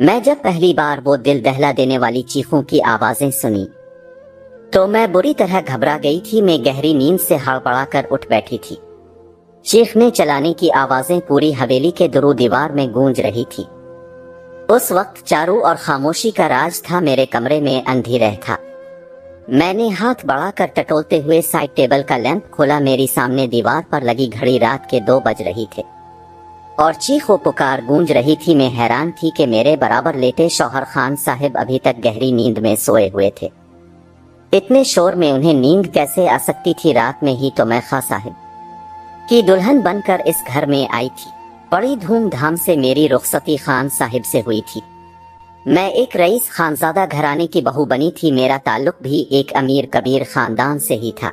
मैं जब पहली बार वो दिल दहला देने वाली चीखों की आवाजें सुनी तो मैं बुरी तरह घबरा गई थी। मैं गहरी नींद से हड़बड़ाकर उठ बैठी थी। चीखने चलाने की आवाजें पूरी हवेली के दुरू दीवार में गूंज रही थी। उस वक्त चारों ओर खामोशी का राज था। मेरे कमरे में अंधेरा था। मैंने हाथ बढ़ाकर टटोलते हुए साइड टेबल का लैंप खोला। मेरी सामने दीवार पर लगी घड़ी रात के 2 बज रही थे और चीख व पुकार गूंज रही थी। मैं हैरान थी कि मेरे बराबर लेटे शौहर खान साहिब अभी तक गहरी नींद में सोए हुए थे। इतने शोर में उन्हें नींद कैसे आ सकती थी? रात में ही तो मैं खां साहिब की दुल्हन बनकर इस घर में आई थी। बड़ी धूमधाम से मेरी रुखसती खान साहिब से हुई थी। मैं एक रईस खानजादा घराने की बहू बनी थी। मेरा ताल्लुक भी एक अमीर कबीर खानदान से ही था।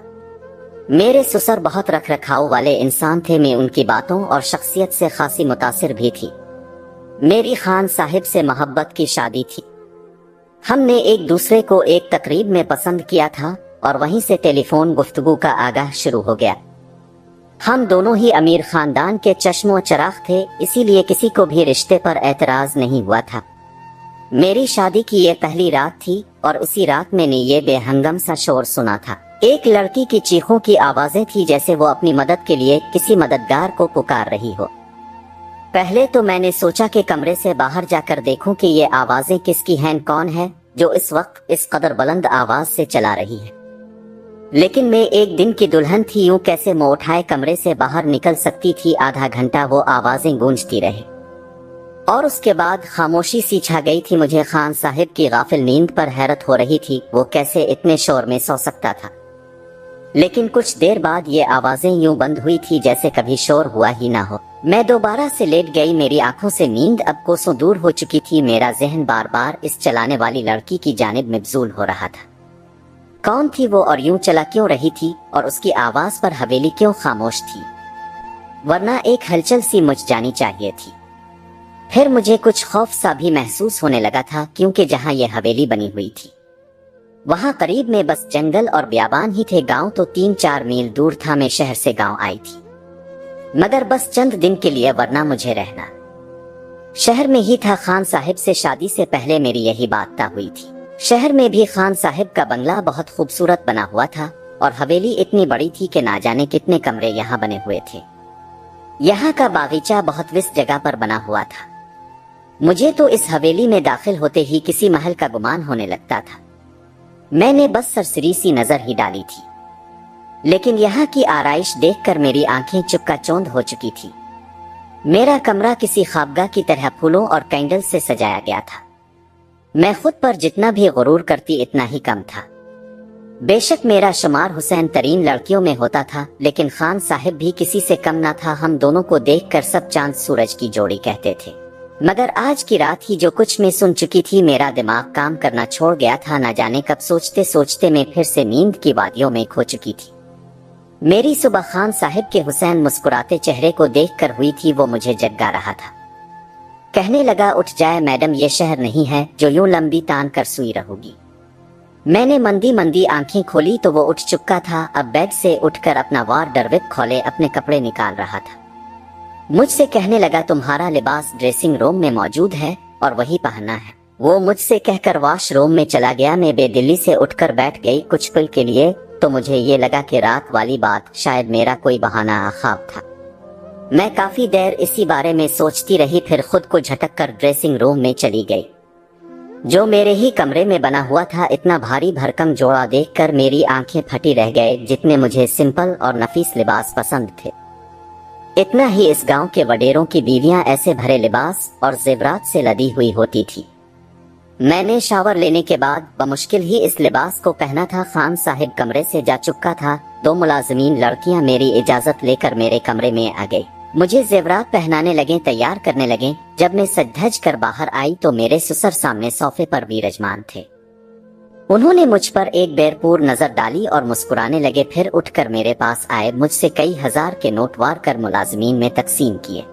मेरे ससुर बहुत रख रखाव वाले इंसान थे। मैं उनकी बातों और शख्सियत से खासी मुतासिर भी थी। मेरी खान साहिब से मोहब्बत की शादी थी। हमने एक दूसरे को एक तकरीब में पसंद किया था और वहीं से टेलीफोन गुफ्तगू का आगाह शुरू हो गया। हम दोनों ही अमीर खानदान के चश्मो चराग थे, इसीलिए किसी को भी रिश्ते पर एतराज नहीं हुआ था। मेरी शादी की ये पहली रात थी और उसी रात मैंने ये बेहंगम सा शोर सुना था। एक लड़की की चीखों की आवाजें थी, जैसे वो अपनी मदद के लिए किसी मददगार को पुकार रही हो। पहले तो मैंने सोचा कि कमरे से बाहर जाकर देखूं कि ये आवाजें किसकी हैं, कौन है जो इस वक्त इस कदर बुलंद आवाज से चला रही है। लेकिन मैं एक दिन की दुल्हन थी, यूं कैसे मुंह उठाए कमरे से बाहर निकल सकती थी? आधा घंटा वो आवाजें गूंजती रही और उसके बाद खामोशी सी छा गई थी। मुझे खान साहिब की गाफिल नींद पर हैरत हो रही थी। वो कैसे इतने शोर में सो सकता था? लेकिन कुछ देर बाद ये आवाजें यूं बंद हुई थी जैसे कभी शोर हुआ ही ना हो। मैं दोबारा से लेट गई। मेरी आंखों से नींद अब कोसों दूर हो चुकी थी। मेरा जहन बार बार इस चलाने वाली लड़की की जानिब मबजूल हो रहा था। कौन थी वो और यूं चला क्यों रही थी और उसकी आवाज पर हवेली क्यों खामोश थी? वरना एक हलचल सी मच जानी चाहिए थी। फिर मुझे कुछ खौफ सा भी महसूस होने लगा था, क्योंकि जहां यह हवेली बनी हुई थी वहां करीब में बस जंगल और बियाबान ही थे। गांव तो 3-4 मील दूर था। मैं शहर से गांव आई थी, मगर बस चंद दिन के लिए, वरना मुझे रहना शहर में ही था। खान साहिब से शादी से पहले मेरी यही बात तय हुई थी। शहर में भी खान साहिब का बंगला बहुत खूबसूरत बना हुआ था और हवेली इतनी बड़ी थी कि ना जाने कितने कमरे यहाँ बने हुए थे। यहाँ का बागीचा बहुत विस्त जगह पर बना हुआ था। मुझे तो इस हवेली में दाखिल होते ही किसी महल का गुमान होने लगता था। मैंने बस सरसरी सी नजर ही डाली थी, लेकिन यहाँ की आराइश देखकर मेरी आंखें चुपका-चौंध हो चुकी थी। मेरा कमरा किसी ख्वाबगाह की तरह फूलों और कैंडल से सजाया गया था। मैं खुद पर जितना भी गुरूर करती इतना ही कम था। बेशक मेरा शुमार हुसैन तरीन लड़कियों में होता था, लेकिन खान साहिब भी किसी से कम ना था। हम दोनों को देखकर सब चांद सूरज की जोड़ी कहते थे। मगर आज की रात ही जो कुछ मैं सुन चुकी थी, मेरा दिमाग काम करना छोड़ गया था। न जाने कब सोचते सोचते मैं फिर से नींद की वादियों में खो चुकी थी। मेरी सुबह खान साहिब के हुसैन मुस्कुराते चेहरे को देखकर हुई थी। वो मुझे जगा रहा था। कहने लगा, उठ जाए मैडम, ये शहर नहीं है जो यूं लंबी तान कर सोई रहोगी। मैंने मंदी मंदी आंखें खोली तो वो उठ चुका था। अब बेड से उठकर अपना वार्डरोब खोले अपने कपड़े निकाल रहा था। मुझसे कहने लगा, तुम्हारा लिबास ड्रेसिंग रूम में मौजूद है और वही पहनना है। वो मुझसे कहकर वॉशरूम में चला गया। मैं बेदिली से उठकर बैठ गई। कुछ पल के लिए तो मुझे ये लगा कि रात वाली बात शायद मेरा कोई बहाना ख्वाब था। मैं काफी देर इसी बारे में सोचती रही, फिर खुद को झटक कर ड्रेसिंग रूम में चली गई, जो मेरे ही कमरे में बना हुआ था। इतना भारी भरकम जोड़ा देखकर मेरी आंखें फटी रह गए। जितने मुझे सिंपल और नफीस लिबास पसंद थे, इतना ही इस गांव के वडेरों की बीवियां ऐसे भरे लिबास और जेवरात से लदी हुई होती थी। मैंने शावर लेने के बाद बमुश्किल ही इस लिबास को पहना था। खान साहिब कमरे से जा चुका था। 2 मुलाजिमीन लड़कियां मेरी इजाजत लेकर मेरे कमरे में आ गई। मुझे जेवरात पहनाने लगे, तैयार करने लगे। जब मैं सज धज कर बाहर आई तो मेरे ससुर सामने सोफे पर विराजमान थे। उन्होंने मुझ पर एक बेरपूर नजर डाली और मुस्कुराने लगे। फिर उठकर मेरे पास आए, मुझसे कई हजार के नोट वार कर मुलाजिमीन में तकसीम किए।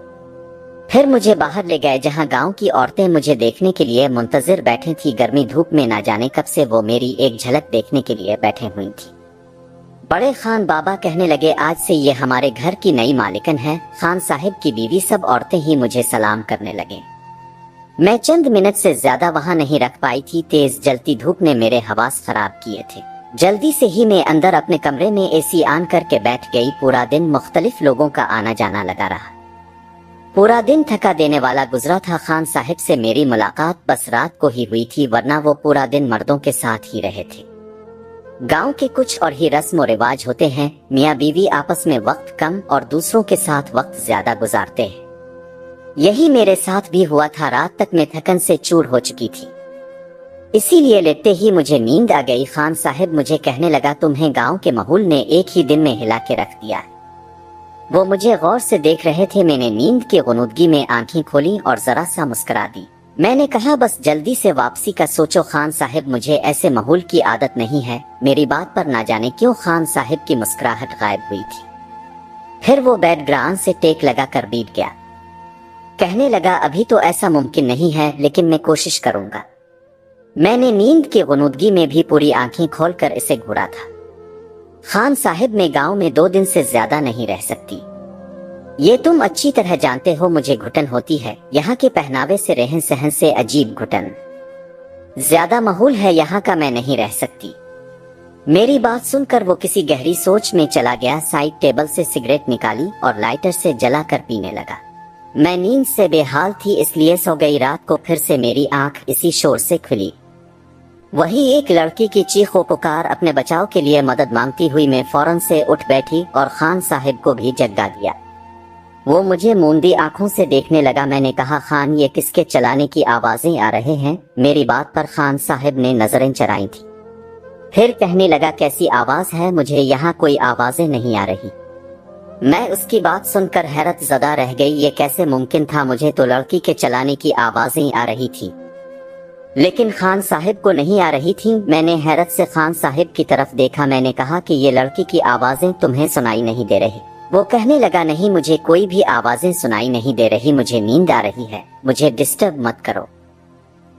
फिर मुझे बाहर ले गए, जहां गांव की औरतें मुझे देखने के लिए मुंतजिर बैठी थी। गर्मी धूप में ना जाने कब से वो मेरी एक झलक देखने के लिए बैठे हुई थी। बड़े खान बाबा कहने लगे, आज से ये हमारे घर की नई मालिकन है। खान साहिब की बीवी सब औरतें ही मुझे सलाम करने लगे। मैं चंद मिनट से ज्यादा वहां नहीं रख पाई थी। तेज जलती धूप ने मेरे हवास खराब किए थे। जल्दी से ही मैं अंदर अपने कमरे में एसी ऑन करके बैठ गई। पूरा दिन मुख्तलिफ लोगों का आना जाना लगा रहा। पूरा दिन थका देने वाला गुजरा था। खान साहिब से मेरी मुलाकात बस रात को ही हुई थी, वरना वो पूरा दिन मर्दों के साथ ही रहे थे। गांव के कुछ और ही रस्म और रिवाज होते हैं। मियाँ बीवी आपस में वक्त कम और दूसरों के साथ वक्त ज्यादा गुजारते हैं। यही मेरे साथ भी हुआ था। रात तक मैं थकन से चूर हो चुकी थी, इसीलिए लेटते ही मुझे नींद आ गई। खान साहिब मुझे कहने लगा, तुम्हें गांव के माहौल ने एक ही दिन में हिला के रख दिया। वो मुझे गौर से देख रहे थे। मैंने नींद की गुनूदगी में आंखें खोली और जरा सा मुस्कुरा दी। मैंने कहा, बस जल्दी से वापसी का सोचो खान साहिब, मुझे ऐसे माहौल की आदत नहीं है। मेरी बात पर ना जाने क्यों खान साहिब की मुस्कुराहट गायब हुई थी। फिर वो बैकग्राउंड से टेक लगा कर बैठ गया। कहने लगा, अभी तो ऐसा मुमकिन नहीं है, लेकिन मैं कोशिश करूंगा। मैंने नींद की गुनूदगी में भी पूरी आंखें खोलकर इसे घूरा था। खान साहिब, मैं गांव में 2 दिन से ज्यादा नहीं रह सकती। ये तुम अच्छी तरह जानते हो। मुझे घुटन होती है। यहाँ के पहनावे से, रहन सहन से अजीब घुटन। ज्यादा माहौल है यहाँ का, मैं नहीं रह सकती। मेरी बात सुनकर वो किसी गहरी सोच में चला गया। साइड टेबल से सिगरेट निकाली और लाइटर से जलाकर पीने लगा। मैं नींद से बेहाल थी, इसलिए सो गई। रात को फिर से मेरी आंख इसी शोर से खुली। वही एक लड़की की चीखो पुकार। अपने बचाव के लिए मदद मांगती हुई मैं फौरन से उठ बैठी और खान साहिब को भी जगा दिया। वो मुझे मूंदी आंखों से देखने लगा। मैंने कहा, खान, ये किसके चलाने की आवाजें आ रहे हैं? मेरी बात पर खान साहिब ने नजरें चढ़ाई थी। फिर कहने लगा, कैसी आवाज है? मुझे यहाँ कोई आवाजें नहीं आ रही। मैं उसकी बात सुनकर हैरत ज़दा रह गई। ये कैसे मुमकिन था? मुझे तो लड़की के चलाने की आवाजें आ रही थी, लेकिन खान साहिब को नहीं आ रही थी। मैंने हैरत से खान साहिब की तरफ देखा। मैंने कहा कि ये लड़की की आवाजें तुम्हें सुनाई नहीं दे रही? वो कहने लगा, नहीं, मुझे कोई भी आवाजें सुनाई नहीं दे रही। मुझे नींद आ रही है, मुझे डिस्टर्ब मत करो।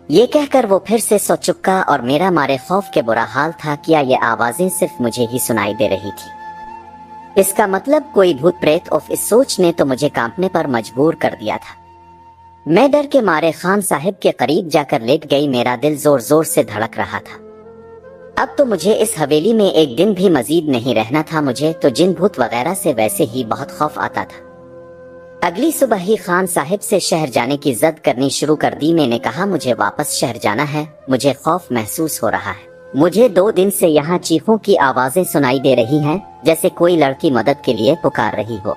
ये कहकर वो फिर से सो चुका और मेरा मारे खौफ के बुरा हाल था। क्या ये आवाजें सिर्फ मुझे ही सुनाई दे रही थी? इसका मतलब कोई भूत प्रेत? ऑफ इस सोच ने तो मुझे कांपने पर मजबूर कर दिया था। मैं डर के मारे खान साहिब के करीब जाकर लेट गई। मेरा दिल जोर जोर से धड़क रहा था। अब तो मुझे इस हवेली में एक दिन भी मजीद नहीं रहना था। मुझे तो जिन भूत वगैरह से वैसे ही बहुत खौफ आता था। अगली सुबह ही खान साहिब से शहर जाने की जिद करनी शुरू कर दी। मैंने कहा, मुझे वापस शहर जाना है। मुझे खौफ महसूस हो रहा है। मुझे 2 दिन से यहाँ चीखों की आवाजें सुनाई दे रही हैं, जैसे कोई लड़की मदद के लिए पुकार रही हो।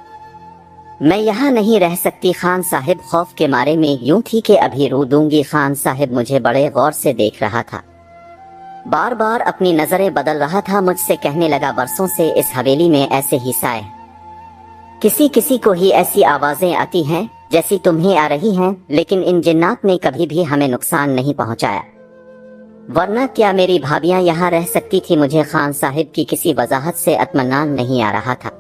मैं यहाँ नहीं रह सकती। खान साहिब खौफ के मारे में यूं थी कि अभी रो दूंगी। खान साहिब मुझे बड़े गौर से देख रहा था, बार बार अपनी नजरें बदल रहा था। मुझसे कहने लगा, बरसों से इस हवेली में ऐसे ही साए, किसी किसी को ही ऐसी आवाजें आती हैं जैसी तुम्हें आ रही हैं, लेकिन इन जिन्नात ने कभी भी हमें नुकसान नहीं पहुंचाया। वरना क्या मेरी भाभियां यहाँ रह सकती थी? मुझे खान साहिब की किसी वजाहत से इत्मीनान नहीं आ रहा था।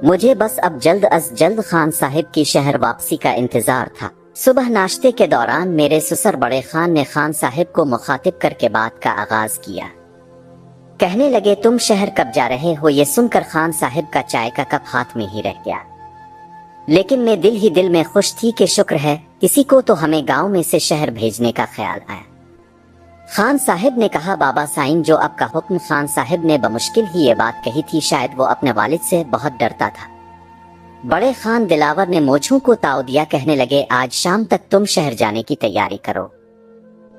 मुझे बस अब जल्द अज जल्द खान साहिब की शहर वापसी का इंतजार था। सुबह नाश्ते के दौरान मेरे ससुर बड़े खान ने खान साहिब को मुखातिब करके बात का आगाज किया। कहने लगे, तुम शहर कब जा रहे हो? ये सुनकर खान साहिब का चाय का कप हाथ में ही रह गया, लेकिन मैं दिल ही दिल में खुश थी कि शुक्र है किसी को तो हमें गांव में से शहर भेजने का ख्याल आया। खान साहिब ने कहा, बाबा साईं, जो आपका हुक्म। खान साहिब ने बमुश्किल ही ये बात कही थी। शायद वो अपने वालिद से बहुत डरता था। बड़े खान दिलावर ने मोछों को ताव दिया। कहने लगे, आज शाम तक तुम शहर जाने की तैयारी करो,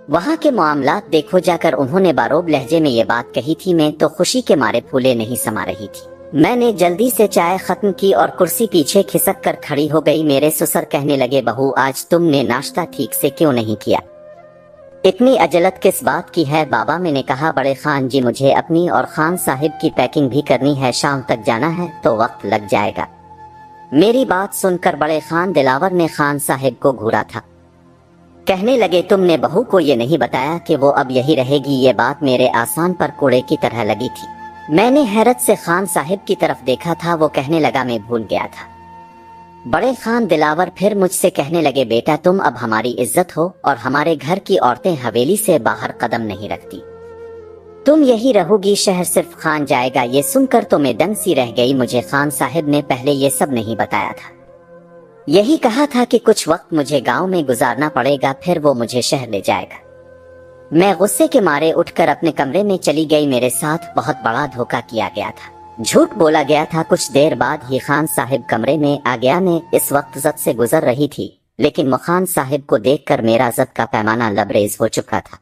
वहाँ के मामलात देखो जाकर। उन्होंने बारोब लहजे में ये बात कही थी। मैं तो खुशी के मारे फूले नहीं समा रही थी। मैंने जल्दी से चाय खत्म की और कुर्सी पीछे खिसक कर खड़ी हो गई। मेरे ससुर कहने लगे, बहू, आज तुमने नाश्ता ठीक से क्यों नहीं किया? इतनी अजलत किस बात की है बाबा? मैंने कहा, बड़े खान जी, मुझे अपनी और खान साहिब की पैकिंग भी करनी है। शाम तक जाना है तो वक्त लग जाएगा। मेरी बात सुनकर बड़े खान दिलावर ने खान साहिब को घूरा था। कहने लगे, तुमने बहू को ये नहीं बताया कि वो अब यही रहेगी? ये बात मेरे आसान पर कूड़े की तरह लगी थी। मैंने हैरत से खान साहिब की तरफ देखा था। वो कहने लगा, मैं भूल गया था। बड़े खान दिलावर फिर मुझसे कहने लगे, बेटा, तुम अब हमारी इज्जत हो और हमारे घर की औरतें हवेली से बाहर कदम नहीं रखती। तुम यही रहोगी, शहर सिर्फ खान जाएगा। ये सुनकर तो मैं दंग सी रह गई। मुझे खान साहिब ने पहले ये सब नहीं बताया था। یہی کہا تھا کہ کچھ وقت مجھے گاؤں میں گزارنا پڑے گا، پھر وہ مجھے شہر لے جائے گا۔ میں غصے کے مارے اٹھ کر اپنے کمرے میں چلی گئی۔ میرے ساتھ بہت بڑا دھوکہ کیا گیا تھا، جھوٹ بولا گیا تھا۔ کچھ دیر بعد ہی خان صاحب کمرے میں آ گیا۔ میں اس وقت زد سے گزر رہی تھی، لیکن خان صاحب کو دیکھ کر میرا زد کا پیمانہ لبریز ہو چکا تھا۔